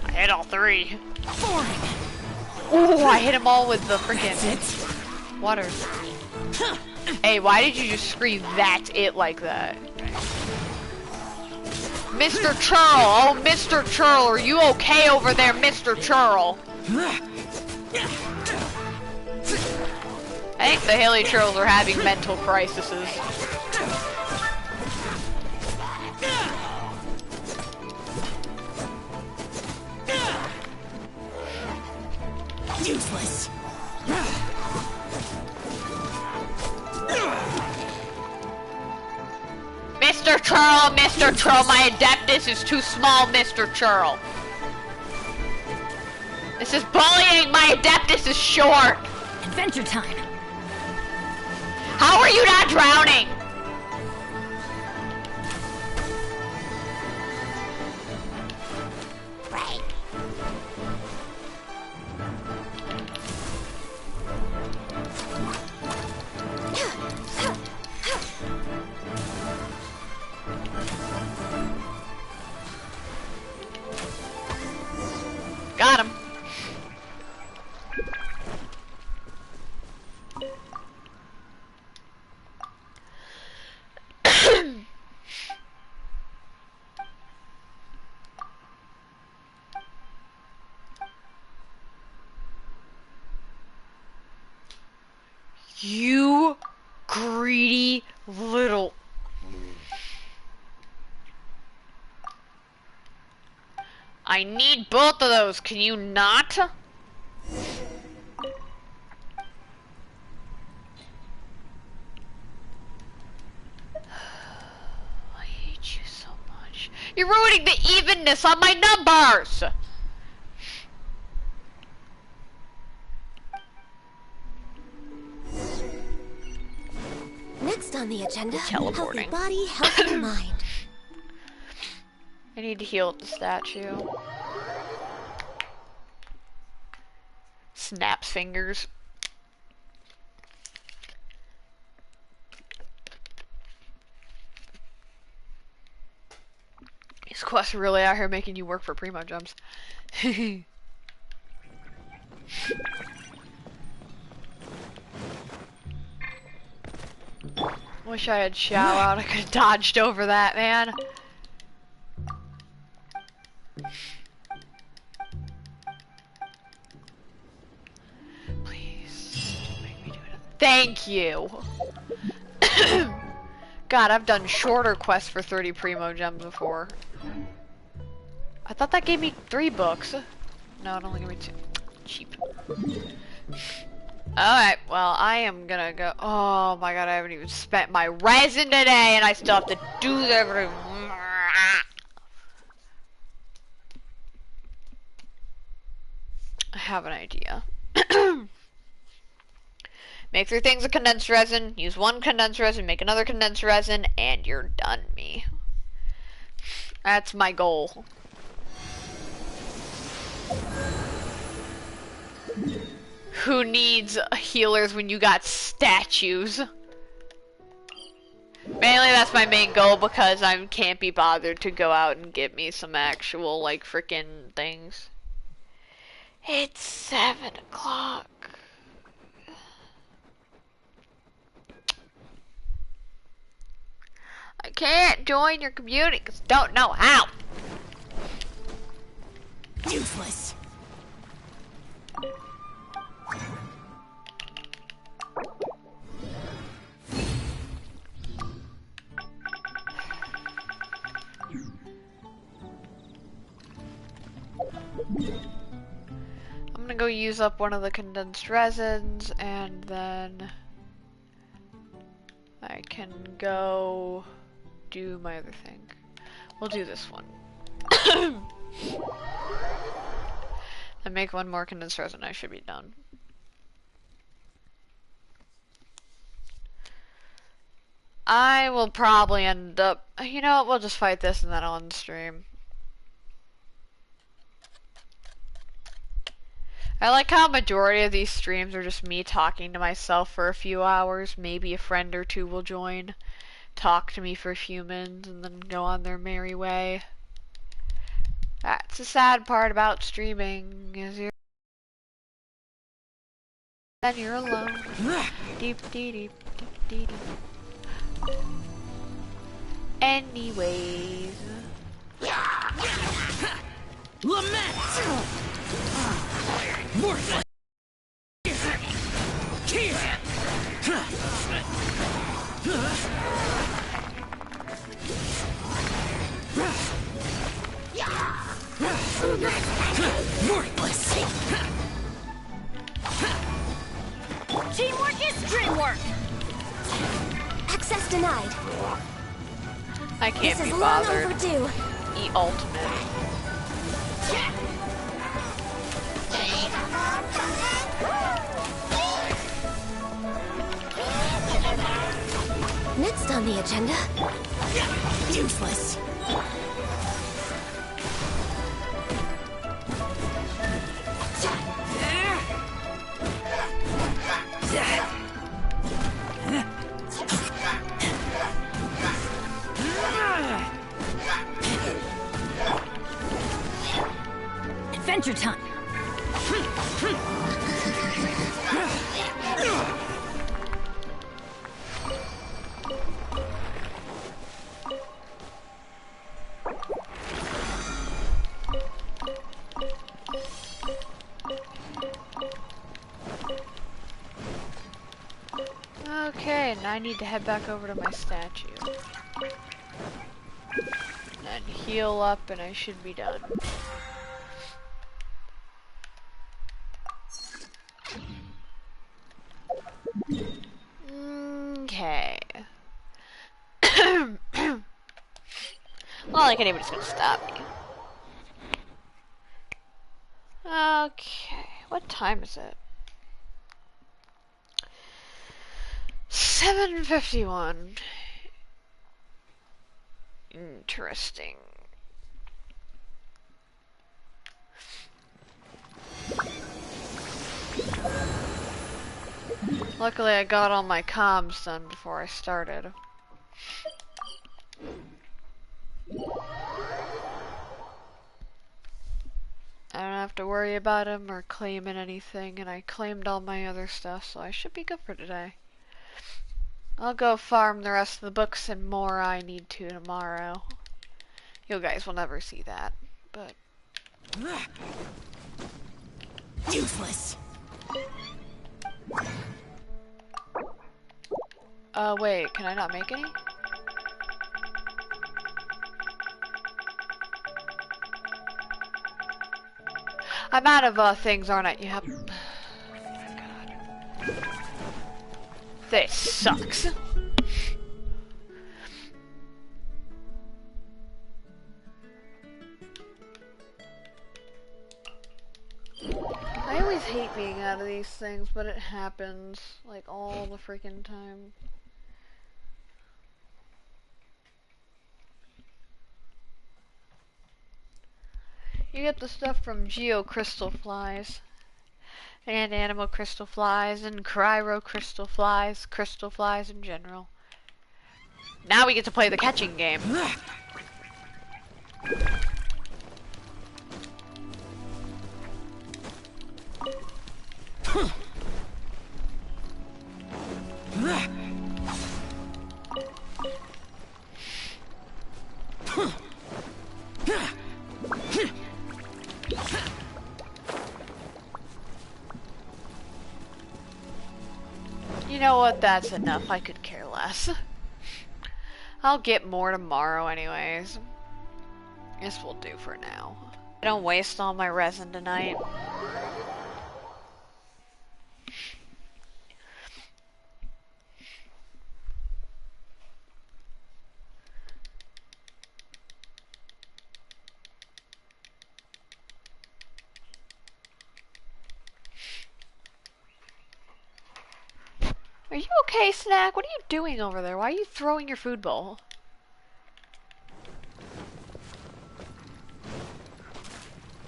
I hit all 3. Ooh, I hit them all with the freaking water. Hey, why did you just scream "that's it" like that? Mr. Churl! Oh, Mr. Churl, are you okay over there, Mr. Churl? I think the Haley Churls are having mental crises. Useless. Mr. Churl, Mr. Churl, my Adeptus is too small, Mr. Churl. This is bullying, my Adeptus is short. Adventure time. How are you not drowning? Break. Got him. You greedy little... I need both of those, can you not? I hate you so much. You're ruining the evenness on my numbers! Next on the agenda, Teleporting. healthy body, healthy mind. I need to heal at the statue. Snaps fingers. These quests are really out here making you work for primo jumps. Wish I had Xiao out. I could have dodged over that, man. Thank you. God, I've done shorter quests for 30 Primo Gems before. I thought that gave me 3 books. No, it only gave me 2. Cheap. Alright, well, I am gonna go. Oh my god, I haven't even spent my resin today, and I still have to do everything. I have an idea. Make 3 things of condensed resin, use 1 condensed resin, make another condensed resin, and you're done, me. That's my goal. Who needs healers when you got statues? Mainly that's my main goal because I can't be bothered to go out and get me some actual, like, freaking things. It's 7 o'clock. I can't join your community because I don't know how. Useless. I'm gonna go use up one of the condensed resins and then I can go do my other thing. We'll do this one. And make 1 more condensed resin, I should be done. I will probably end up, you know what, we'll just fight this and then I'll end stream. I like how majority of these streams are just me talking to myself for a few hours. Maybe a friend or 2 will join, talk to me for a few minutes, and then go on their merry way. That's the sad part about streaming, is you're alone. Deep dee deep deep dee deep. Anyways. Lament! Worthless! Worthless! Teamwork is dreamwork! Access denied. I can't This be is long bothered. overdue. E ultimate. Next on the agenda. Useless! Adventure time. Okay, and I need to head back over to my statue. And heal up and I should be done. Okay. Not like anybody's gonna stop me. Okay, what time is it? 7:51. Interesting. Luckily I got all my comms done before I started. I don't have to worry about him or claiming anything, and I claimed all my other stuff, so I should be good for today. I'll go farm the rest of the books and more I need to tomorrow. You guys will never see that, but... Useless! Wait, can I not make any? I'm out of things, aren't I? Yep. Oh my god. This sucks. I always hate being out of these things, but it happens like all the freaking time. You get the stuff from Geo Crystal Flies, and Animal Crystal Flies, and Cryo Crystal Flies in general. Now we get to play the catching game. You know what? That's enough. I could care less. I'll get more tomorrow anyways. This will do for now. I don't waste all my resin tonight. Are you okay, Snack? What are you doing over there? Why are you throwing your food bowl?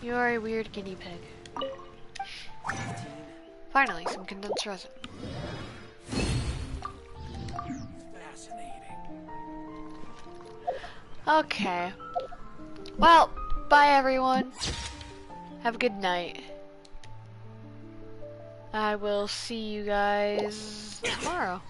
You are a weird guinea pig. Finally, some condensed resin. Fascinating. Okay. Well, bye everyone. Have a good night. I will see you guys tomorrow.